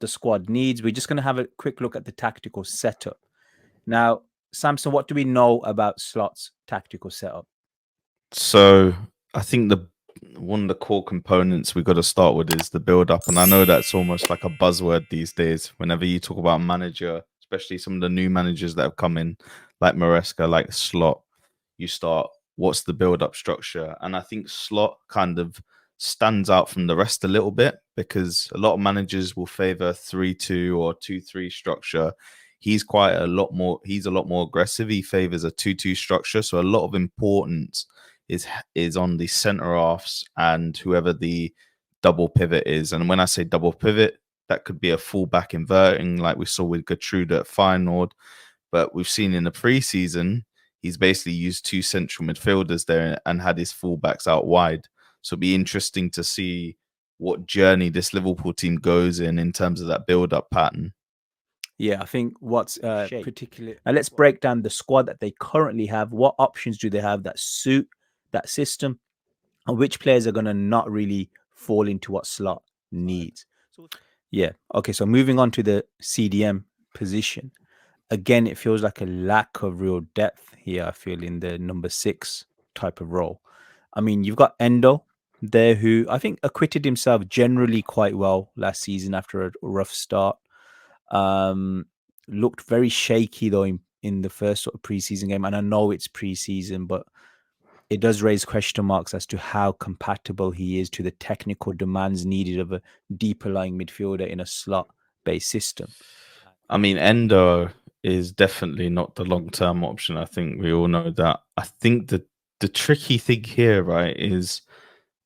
the squad needs. We're just going to have a quick look at the tactical setup. Now, Samson, what do we know about Slot's tactical setup? So I think one of the core components we got to start with is the build up, and I know that's almost like a buzzword these days. Whenever you talk about a manager, especially some of the new managers that have come in, like Maresca, like Slot, you start, what's the build up structure? And I think Slot kind of stands out from the rest a little bit because a lot of managers will favor 3-2 or 2-3 structure. He's a lot more aggressive. He favors a 2-2 structure, so a lot of importance is on the center halves and whoever the double pivot is. And when I say double pivot, that could be a fullback inverting, like we saw with Gertrude at Feyenoord. But we've seen in the preseason, he's basically used 2 central midfielders there and had his fullbacks out wide. So it'll be interesting to see what journey this Liverpool team goes in terms of that build-up pattern. Yeah, I think what's particular. Now let's break down the squad that they currently have. What options do they have that suit that system, and which players are going to not really fall into what Slot needs? Yeah. Okay. So moving on to the CDM position. Again, it feels like a lack of real depth here, I feel, in the number 6 type of role. I mean, you've got Endo there, who I think acquitted himself generally quite well last season after a rough start. Looked very shaky, though, in the first sort of preseason game. And I know it's preseason, but it does raise question marks as to how compatible he is to the technical demands needed of a deeper lying midfielder in a slot-based system. I mean, Endo is definitely not the long-term option. I think we all know that. I think the tricky thing here, right, is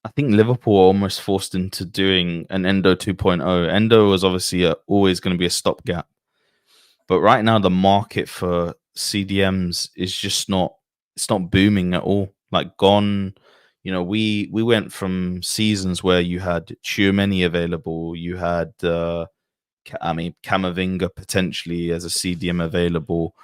I think Liverpool are almost forced into doing an Endo 2.0. Endo was obviously always going to be a stopgap. But right now, the market for CDMs is just it's not booming at all. Like gone, we went from seasons where you had Zubimendi available, you had Camavinga potentially as a CDM available,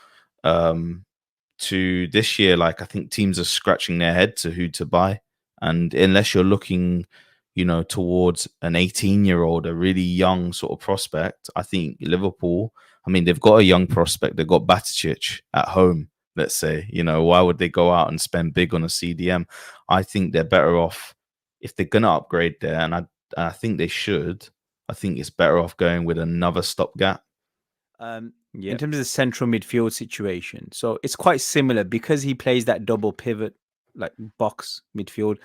to this year, like I think teams are scratching their head to who to buy. And unless you're looking, towards an 18-year-old, a really young sort of prospect, I think Liverpool, they've got a young prospect. They've got Baticic at home, let's say. Why would they go out and spend big on a CDM? I think they're better off if they're going to upgrade there, and I think they should. I think it's better off going with another stopgap. In terms of the central midfield situation, so it's quite similar because he plays that double pivot, like box midfield.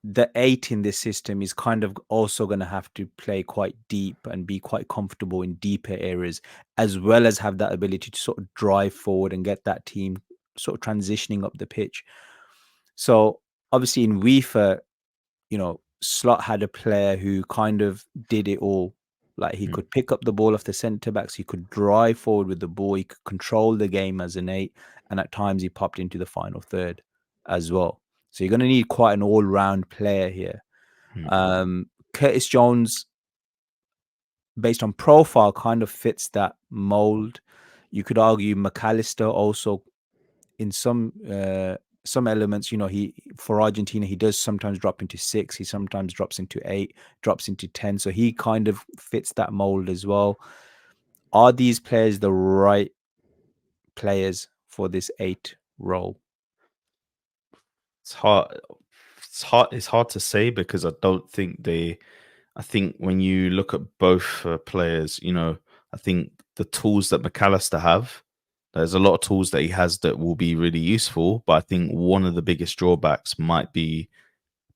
The 8 in this system is kind of also going to have to play quite deep and be quite comfortable in deeper areas, as well as have that ability to sort of drive forward and get that team sort of transitioning up the pitch. So obviously in UEFA, Slot had a player who kind of did it all. Like he could pick up the ball off the centre backs, he could drive forward with the ball, he could control the game as an 8, and at times he popped into the final third as well. So you're going to need quite an all-round player here. Curtis Jones, based on profile, kind of fits that mold. You could argue McAllister also, in some elements, he for Argentina, he does sometimes drop into 6, he sometimes drops into 8, drops into 10. So he kind of fits that mold as well. Are these players the right players for this 8 role? It's hard to say because I don't think I think when you look at both players, I think the tools that McAllister have, there's a lot of tools that he has that will be really useful. But I think one of the biggest drawbacks might be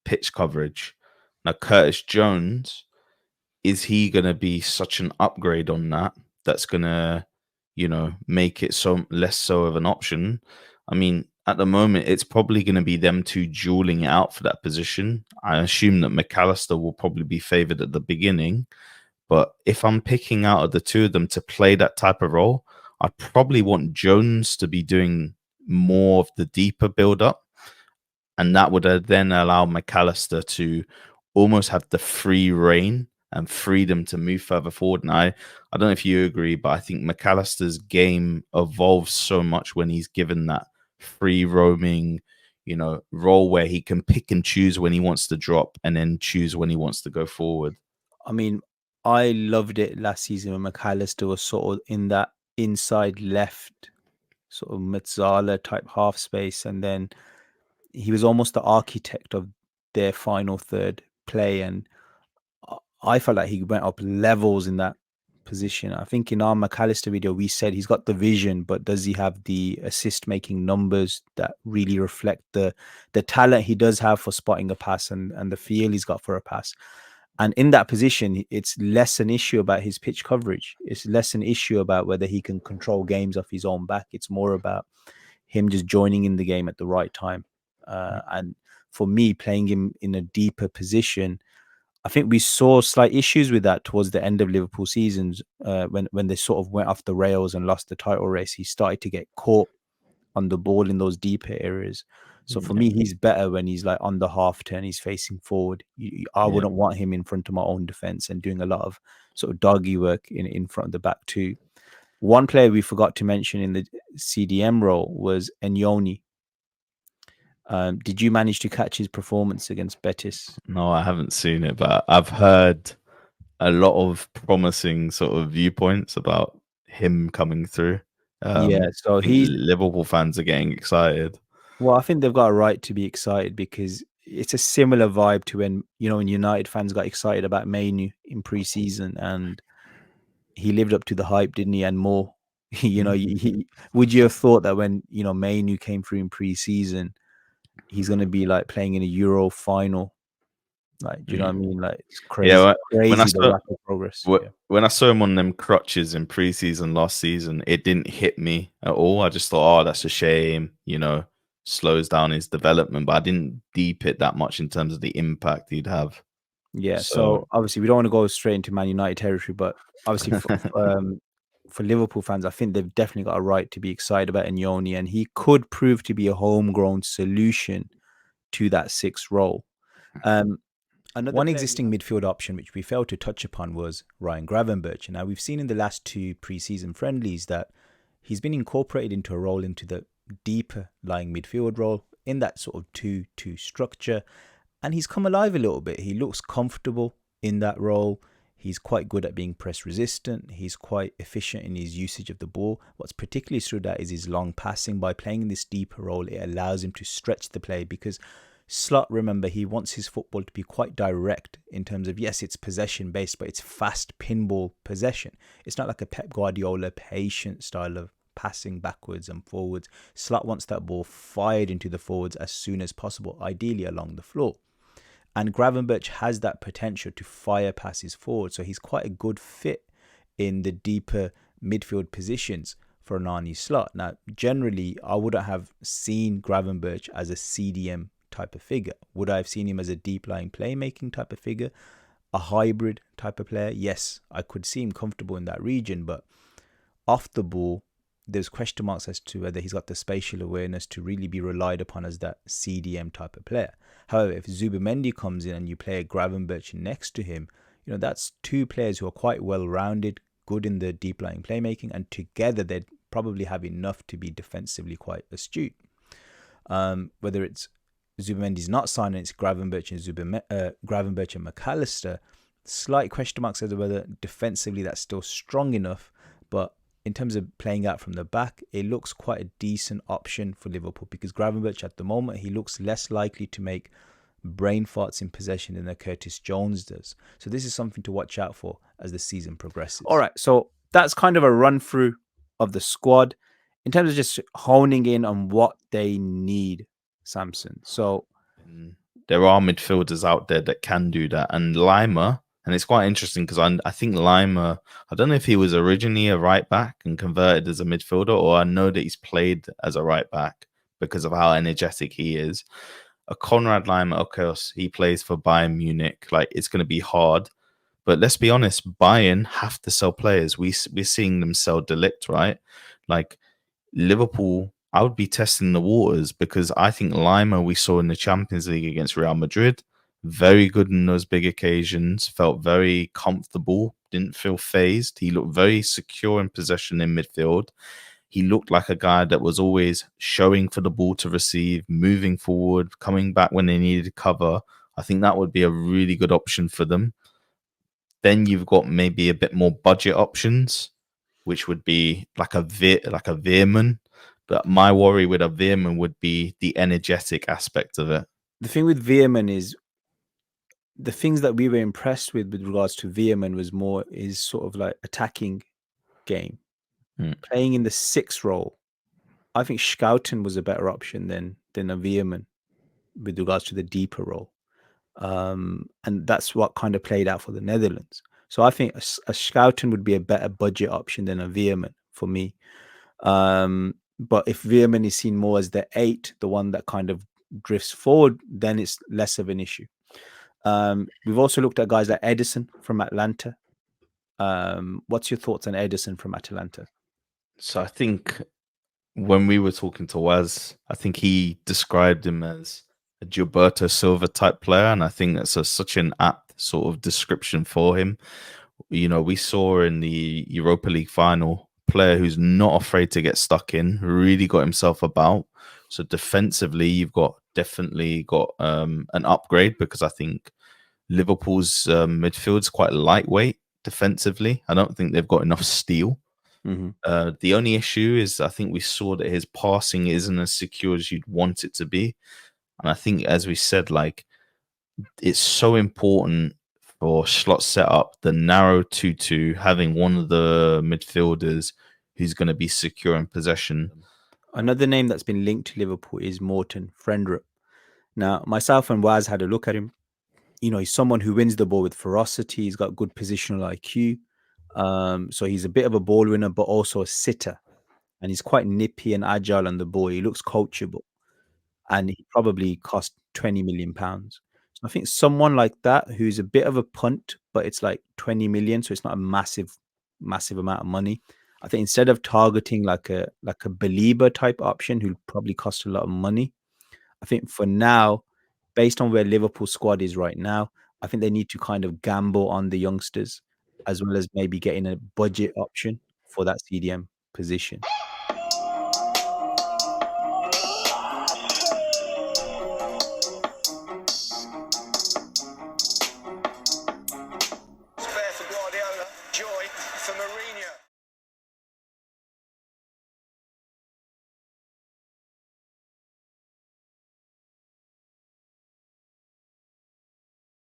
pitch coverage. Now, Curtis Jones, is he going to be such an upgrade on that? That's going to, make it so less so of an option. At the moment, it's probably going to be them two dueling it out for that position. I assume that McAllister will probably be favoured at the beginning. But if I'm picking out of the two of them to play that type of role, I probably want Jones to be doing more of the deeper build-up. And that would then allow McAllister to almost have the free reign and freedom to move further forward. And I don't know if you agree, but I think McAllister's game evolves so much when he's given that free roaming, role where he can pick and choose when he wants to drop and then choose when he wants to go forward. I loved it last season when McAllister was sort of in that inside left sort of Mezzala type half space, and then he was almost the architect of their final third play, and I felt like he went up levels in that position. I think in our McAllister video, we said he's got the vision, but does he have the assist making numbers that really reflect the talent he does have for spotting a pass and the feel he's got for a pass? And in that position, it's less an issue about his pitch coverage. It's less an issue about whether he can control games off his own back. It's more about him just joining in the game at the right time. And for me, playing him in a deeper position, I think we saw slight issues with that towards the end of Liverpool seasons when they sort of went off the rails and lost the title race. He started to get caught on the ball in those deeper areas. So for me, he's better when he's like on the half turn, he's facing forward. I wouldn't want him in front of my own defense and doing a lot of sort of doggy work in front of the back too. One player we forgot to mention in the CDM role was Enyoni. Did you manage to catch his performance against Betis? No, I haven't seen it, but I've heard a lot of promising sort of viewpoints about him coming through. Yeah, so I think Liverpool fans are getting excited. Well, I think they've got a right to be excited because it's a similar vibe to when United fans got excited about Mainu in pre-season, and he lived up to the hype, didn't he? And more. Would you have thought that when Mainu came through in pre-season, he's going to be like playing in a Euro final? Like, do you know what I mean? Like, it's crazy. Yeah, crazy the rapid progress. When I saw him on them crutches in pre-season last season, it didn't hit me at all. I just thought, oh, that's a shame. Slows down his development, but I didn't deep it that much in terms of the impact he'd have. Yeah. So obviously, we don't want to go straight into Man United territory, but obviously, for Liverpool fans, I think they've definitely got a right to be excited about Enyoni, and he could prove to be a homegrown solution to that sixth role. One existing midfield option which we failed to touch upon was Ryan Gravenberch. Now, we've seen in the last two pre-season friendlies that he's been incorporated into a role into the deeper lying midfield role in that sort of 2-2 structure, and he's come alive a little bit. He looks comfortable in that role. He's quite good at being press resistant. He's quite efficient in his usage of the ball. What's particularly stood out is his long passing. By playing in this deeper role, it allows him to stretch the play because Slot, remember, he wants his football to be quite direct in terms of, yes, it's possession based, but it's fast pinball possession. It's not like a Pep Guardiola patient style of passing backwards and forwards. Slot wants that ball fired into the forwards as soon as possible, ideally along the floor. And Gravenberch has that potential to fire passes forward, so he's quite a good fit in the deeper midfield positions for an Arne Slot. Now, generally, I wouldn't have seen Gravenberch as a CDM type of figure. Would I have seen him as a deep lying playmaking type of figure, a hybrid type of player? Yes, I could see him comfortable in that region, but off the ball, there's question marks as to whether he's got the spatial awareness to really be relied upon as that CDM type of player. However, if Zubimendi comes in and you play a Gravenberch next to him, that's two players who are quite well-rounded, good in the deep lying playmaking, and together they'd probably have enough to be defensively quite astute. Whether it's Zubimendi's not signing, it's Gravenberch and McAllister, slight question marks as to whether defensively that's still strong enough, but in terms of playing out from the back, it looks quite a decent option for Liverpool because Gravenberch at the moment, he looks less likely to make brain farts in possession than Curtis Jones does. So this is something to watch out for as the season progresses. All right, so that's kind of a run through of the squad in terms of just honing in on what they need, Samson. So there are midfielders out there that can do that, and Lima. And it's quite interesting because I think Lima, I don't know if he was originally a right back and converted as a midfielder, or I know that he's played as a right back because of how energetic he is. A Konrad Lima, of course, he plays for Bayern Munich. Like, it's going to be hard. But let's be honest, Bayern have to sell players. We're seeing them sell De Ligt, right? Like, Liverpool, I would be testing the waters because I think Lima we saw in the Champions League against Real Madrid, very good in those big occasions, felt very comfortable, didn't feel phased. He looked very secure in possession in midfield. He looked like a guy that was always showing for the ball to receive, moving forward, coming back when they needed cover. I think that would be a really good option for them. Then you've got maybe a bit more budget options, which would be like a Veerman. But my worry with a Veerman would be the energetic aspect of it. The thing with Veerman is the things that we were impressed with regards to Veerman was more is sort of like attacking game, playing in the 6 role. I think Schouten was a better option than a Veerman with regards to the deeper role. And that's what kind of played out for the Netherlands. So I think a Schouten would be a better budget option than a Veerman for me. But if Veerman is seen more as the 8, the one that kind of drifts forward, then it's less of an issue. We've also looked at guys like Edison from Atlanta. What's your thoughts on Edison from Atalanta? So I think when we were talking to Waz, I think he described him as a Gilberto Silva type player, and I think that's such an apt sort of description for him. You know, we saw in the Europa League final player who's not afraid to get stuck in, really got himself about. So defensively, you've definitely got an upgrade, because I think Liverpool's midfield's quite lightweight defensively. I don't think they've got enough steel. The only issue is I think we saw that his passing isn't as secure as you'd want it to be. And I think, as we said, like, it's so important for Slot setup, the narrow 2-2, having one of the midfielders who's going to be secure in possession. Another name that's been linked to Liverpool is Morten Frendrup. Now, myself and Waz had a look at him. You know, he's someone who wins the ball with ferocity. He's got good positional IQ. So he's a bit of a ball winner, but also a sitter. And he's quite nippy and agile on the ball. He looks coachable. And he probably cost £20 million. So I think someone like that, who's a bit of a punt, but it's like 20 million. So it's not a massive amount of money. I think instead of targeting like a Belieber type option, who'll probably cost a lot of money, I think for now, based on where Liverpool squad is right now, I think they need to kind of gamble on the youngsters, as well as maybe getting a budget option for that CDM position.